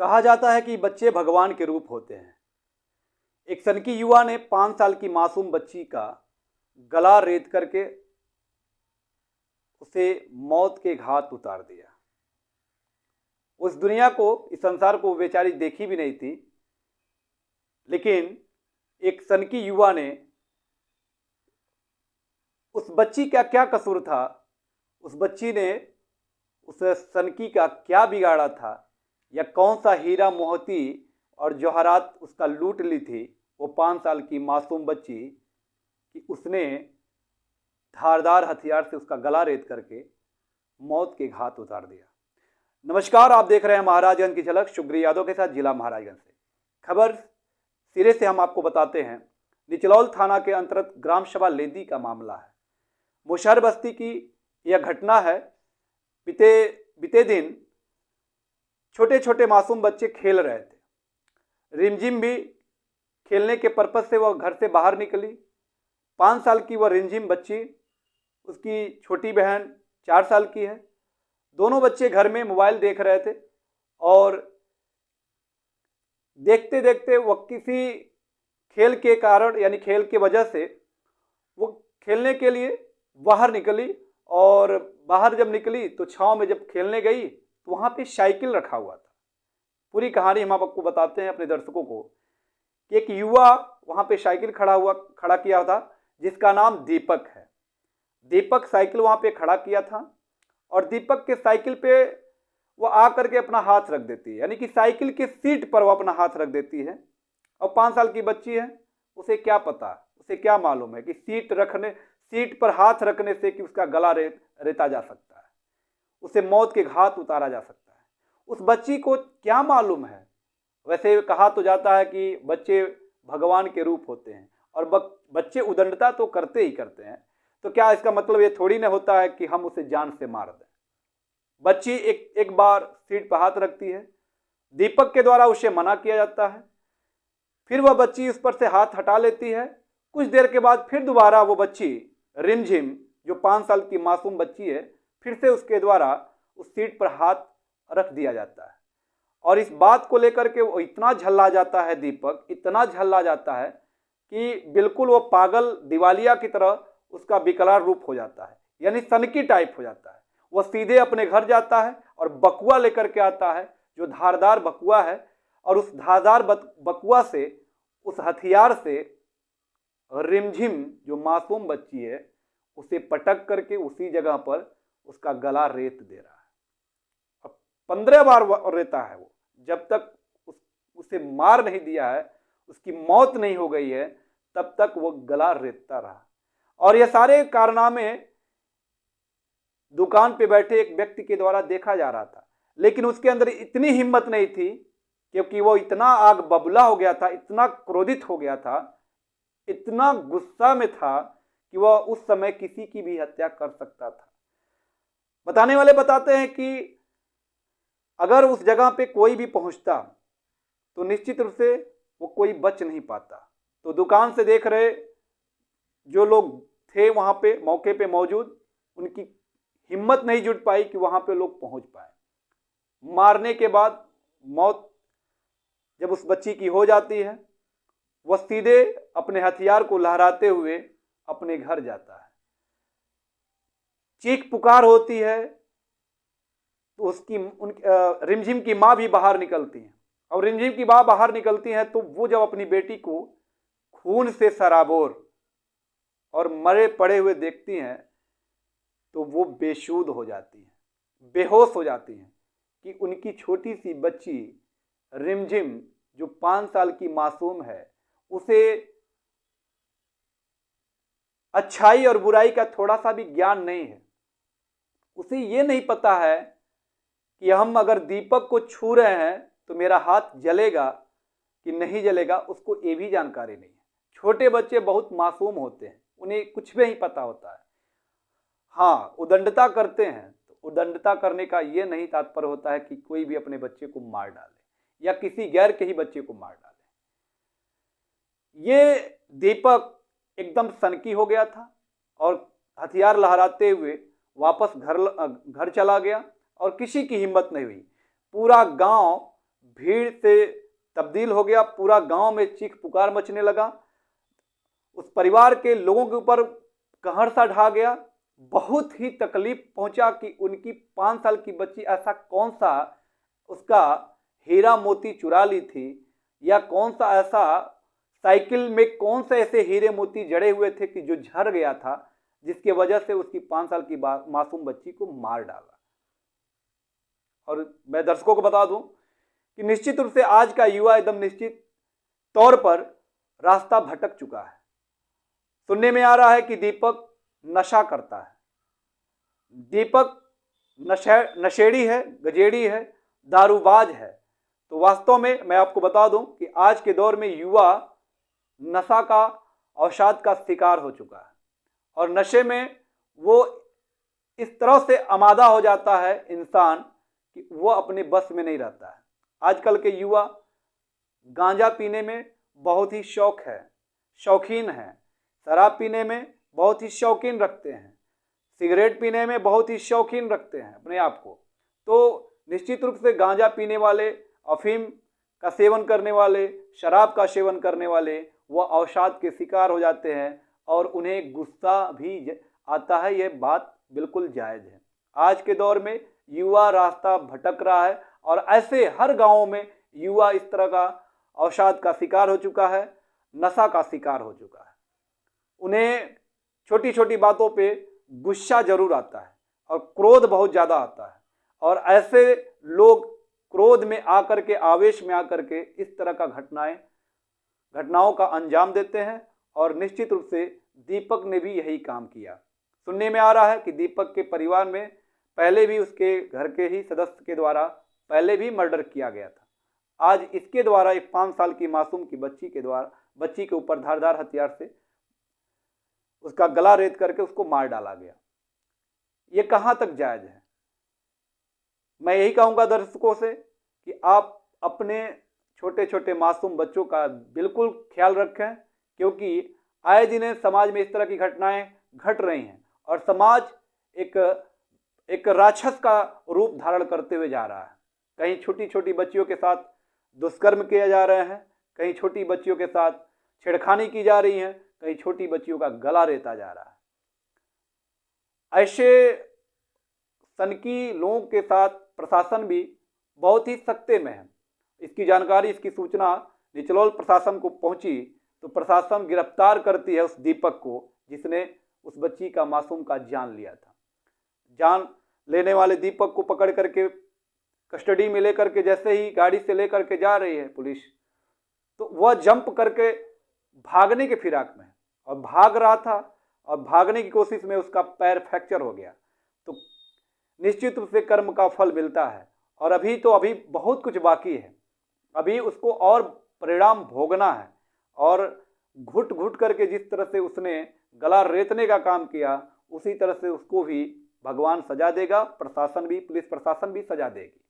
कहा जाता है कि बच्चे भगवान के रूप होते हैं। एक सनकी युवा ने 5 साल की मासूम बच्ची का गला रेत करके उसे मौत के घाट उतार दिया। उस दुनिया को, इस संसार को बेचारी देखी भी नहीं थी, लेकिन एक सनकी युवा ने, उस बच्ची का क्या कसूर था, उस बच्ची ने उस सनकी का क्या बिगाड़ा था, या कौन सा हीरा मोती और जवाहरात उसका लूट ली थी वो 5 साल की मासूम बच्ची, कि उसने धारदार हथियार से उसका गला रेत करके मौत के घाट उतार दिया। नमस्कार, आप देख रहे हैं महाराजगंज की झलक, शुक्रिया यादव के साथ, जिला महाराजगंज से। खबर सिरे से हम आपको बताते हैं। निचलौल थाना के अंतर्गत ग्राम सभा लेदी का मामला है। मुशहर बस्ती की यह घटना है। बीते दिन छोटे छोटे मासूम बच्चे खेल रहे थे। रिमझिम भी खेलने के पर्पज से वह घर से बाहर निकली। 5 साल की वह रिमझिम बच्ची, उसकी छोटी बहन 4 साल की है। दोनों बच्चे घर में मोबाइल देख रहे थे और देखते देखते वह किसी खेल के कारण, यानी खेल के वजह से वो खेलने के लिए बाहर निकली, और बाहर जब निकली तो छांव में जब खेलने गई तो वहाँ पे साइकिल रखा हुआ था। पूरी कहानी हम आपको बताते हैं अपने दर्शकों को कि एक युवा वहाँ पे साइकिल खड़ा किया था, जिसका नाम दीपक है। दीपक साइकिल वहाँ पे खड़ा किया था और दीपक के साइकिल पे वो आकर के अपना हाथ रख देती है, यानी कि साइकिल के सीट पर वो अपना हाथ रख देती है। और 5 साल की बच्ची है, उसे क्या पता, उसे क्या मालूम है कि सीट पर हाथ रखने से कि उसका गला रेता जा सकता है, उसे मौत के घाट उतारा जा सकता है। उस बच्ची को क्या मालूम है। वैसे कहा तो जाता है कि बच्चे भगवान के रूप होते हैं और बच्चे उदंडता तो करते ही करते हैं, तो क्या इसका मतलब ये थोड़ी ना होता है कि हम उसे जान से मार दें। बच्ची एक बार सीट पर हाथ रखती है, दीपक के द्वारा उसे मना किया जाता है, फिर वह बच्ची उस पर से हाथ हटा लेती है। कुछ देर के बाद फिर दोबारा वो बच्ची रिमझिम, जो 5 साल की मासूम बच्ची है, फिर से उसके द्वारा उस सीट पर हाथ रख दिया जाता है। और इस बात को लेकर के वो इतना झल्ला जाता है, दीपक इतना झल्ला जाता है कि बिल्कुल वो पागल दिवालिया की तरह उसका विकराल रूप हो जाता है, यानी सनकी टाइप हो जाता है। वह सीधे अपने घर जाता है और बकुआ लेकर के आता है, जो धारदार बकुआ है, और उस धारदार बकुआ से, उस हथियार से रिमझिम जो मासूम बच्ची है उसे पटक करके उसी जगह पर उसका गला रेत दे रहा है। अब 15 बार रेता है वो, जब तक उसे मार नहीं दिया है, उसकी मौत नहीं हो गई है, तब तक वो गला रेतता रहा। और ये सारे कारनामे दुकान पे बैठे एक व्यक्ति के द्वारा देखा जा रहा था, लेकिन उसके अंदर इतनी हिम्मत नहीं थी, क्योंकि वो इतना आग बबूला हो गया था, इतना क्रोधित हो गया था, इतना गुस्सा में था कि वह उस समय किसी की भी हत्या कर सकता था। बताने वाले बताते हैं कि अगर उस जगह पे कोई भी पहुंचता तो निश्चित रूप से वो कोई बच नहीं पाता। तो दुकान से देख रहे जो लोग थे वहां पे मौके पे मौजूद, उनकी हिम्मत नहीं जुट पाई कि वहां पे लोग पहुंच पाए। मारने के बाद मौत जब उस बच्ची की हो जाती है, वह सीधे अपने हथियार को लहराते हुए अपने घर जाता है। चीख पुकार होती है तो रिमझिम की मां भी बाहर निकलती है, और रिमझिम की मां बाहर निकलती है तो वो जब अपनी बेटी को खून से सराबोर और मरे पड़े हुए देखती हैं तो वो बेसुध हो जाती हैं, बेहोश हो जाती हैं कि उनकी छोटी सी बच्ची रिमझिम, जो 5 साल की मासूम है, उसे अच्छाई और बुराई का थोड़ा सा भी ज्ञान नहीं है। उसे ये नहीं पता है कि हम अगर दीपक को छू रहे हैं तो मेरा हाथ जलेगा कि नहीं जलेगा, उसको ये भी जानकारी नहीं है। छोटे बच्चे बहुत मासूम होते हैं, उन्हें कुछ भी नहीं पता होता है। हाँ, उदंडता करते हैं, तो उदंडता करने का ये नहीं तात्पर्य होता है कि कोई भी अपने बच्चे को मार डाले या किसी गैर के ही बच्चे को मार डाले। ये दीपक एकदम सनकी हो गया था और हथियार लहराते हुए वापस घर चला गया और किसी की हिम्मत नहीं हुई। पूरा गांव भीड़ से तब्दील हो गया, पूरा गांव में चीख पुकार मचने लगा, उस परिवार के लोगों के ऊपर कहर सा ढा गया। बहुत ही तकलीफ पहुंचा कि उनकी 5 साल की बच्ची ऐसा कौन सा उसका हीरा मोती चुरा ली थी, या कौन सा ऐसा साइकिल में कौन से ऐसे हीरे मोती जड़े हुए थे कि जो झड़ गया था, जिसके वजह से उसकी 5 साल की मासूम बच्ची को मार डाला। और मैं दर्शकों को बता दूं कि निश्चित रूप से आज का युवा एकदम निश्चित तौर पर रास्ता भटक चुका है। सुनने में आ रहा है कि दीपक नशा करता है, दीपक नशेड़ी है, गजेड़ी है, दारूबाज है। तो वास्तव में मैं आपको बता दूं कि आज के दौर में युवा नशा का, अवसाद का शिकार हो चुका है, और नशे में वो इस तरह से आमादा हो जाता है इंसान कि वो अपने बस में नहीं रहता है। आजकल के युवा गांजा पीने में बहुत ही शौकीन है, शराब पीने में बहुत ही शौकीन रखते हैं, सिगरेट पीने में बहुत ही शौकीन रखते हैं अपने आप को। तो निश्चित रूप से गांजा पीने वाले, अफीम का सेवन करने वाले, शराब का सेवन करने वाले वो अवसाद के शिकार हो जाते हैं, और उन्हें गुस्सा भी आता है। ये बात बिल्कुल जायज़ है। आज के दौर में युवा रास्ता भटक रहा है, और ऐसे हर गांव में युवा इस तरह का अवसाद का शिकार हो चुका है, नशा का शिकार हो चुका है। उन्हें छोटी छोटी बातों पे गुस्सा जरूर आता है, और क्रोध बहुत ज़्यादा आता है, और ऐसे लोग क्रोध में आकर के, आवेश में आकर के इस तरह का घटनाओं का अंजाम देते हैं। और निश्चित रूप से दीपक ने भी यही काम किया। सुनने में आ रहा है कि दीपक के परिवार में पहले भी, उसके घर के ही सदस्य के द्वारा पहले भी मर्डर किया गया था। आज इसके द्वारा एक 5 साल की मासूम की बच्ची के ऊपर धारदार हथियार से उसका गला रेत करके उसको मार डाला गया। ये कहाँ तक जायज़ है? मैं यही कहूँगा दर्शकों से कि आप अपने छोटे छोटे मासूम बच्चों का बिल्कुल ख्याल रखें, क्योंकि आए दिन समाज में इस तरह की घटनाएं घट रही हैं, और समाज एक राक्षस का रूप धारण करते हुए जा रहा है। कहीं छोटी छोटी बच्चियों के साथ दुष्कर्म किए जा रहे हैं, कहीं छोटी बच्चियों के साथ छेड़खानी की जा रही है, कहीं छोटी बच्चियों का गला रेता जा रहा है। ऐसे सनकी लोगों के साथ प्रशासन भी बहुत ही सख्ते में है। इसकी जानकारी, इसकी सूचना निचलौल प्रशासन को पहुंची तो प्रशासन गिरफ्तार करती है उस दीपक को, जिसने उस बच्ची का, मासूम का जान लिया था। जान लेने वाले दीपक को पकड़ करके कस्टडी में लेकर के जैसे ही गाड़ी से लेकर के जा रही है पुलिस, तो वह जंप करके भागने के फिराक में, और भाग रहा था, और भागने की कोशिश में उसका पैर फ्रैक्चर हो गया। तो निश्चित रूप से कर्म का फल मिलता है, और अभी बहुत कुछ बाकी है। अभी उसको और परिणाम भोगना है, और घुट घुट करके जिस तरह से उसने गला रेतने का काम किया, उसी तरह से उसको भी भगवान सजा देगा, प्रशासन भी, पुलिस प्रशासन भी सजा देगी।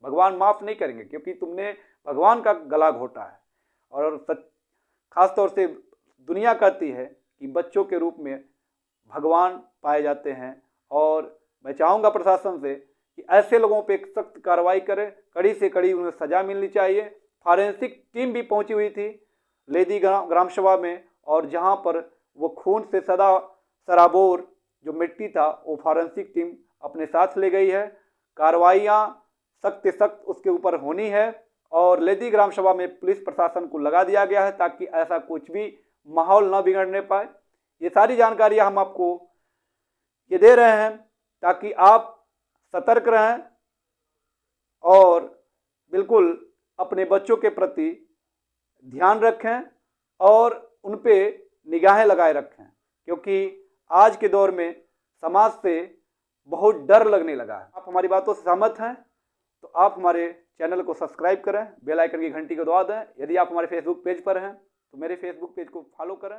भगवान माफ़ नहीं करेंगे, क्योंकि तुमने भगवान का गला घोटा है। और खास तौर से दुनिया कहती है कि बच्चों के रूप में भगवान पाए जाते हैं, और मैं चाहूँगा प्रशासन से कि ऐसे लोगों पे एक सख्त कार्रवाई करें, कड़ी से कड़ी उन्हें सजा मिलनी चाहिए। फॉरेंसिक टीम भी पहुंची हुई थी लेदी ग्राम सभा में, और जहां पर वो खून से सदा सराबोर जो मिट्टी था वो फॉरेंसिक टीम अपने साथ ले गई है। कार्रवाइयाँ सख्त से सख्त उसके ऊपर होनी है, और लेदी ग्राम सभा में पुलिस प्रशासन को लगा दिया गया है ताकि ऐसा कुछ भी माहौल न बिगड़ने पाए। ये सारी जानकारियाँ हम आपको ये दे रहे हैं ताकि आप सतर्क रहें, और बिल्कुल अपने बच्चों के प्रति ध्यान रखें, और उन पे निगाहें लगाए रखें, क्योंकि आज के दौर में समाज से बहुत डर लगने लगा है। आप हमारी बातों से सहमत हैं तो आप हमारे चैनल को सब्सक्राइब करें, बेल आइकन की घंटी को दबा दें। यदि आप हमारे फेसबुक पेज पर हैं तो मेरे फेसबुक पेज को फॉलो करें।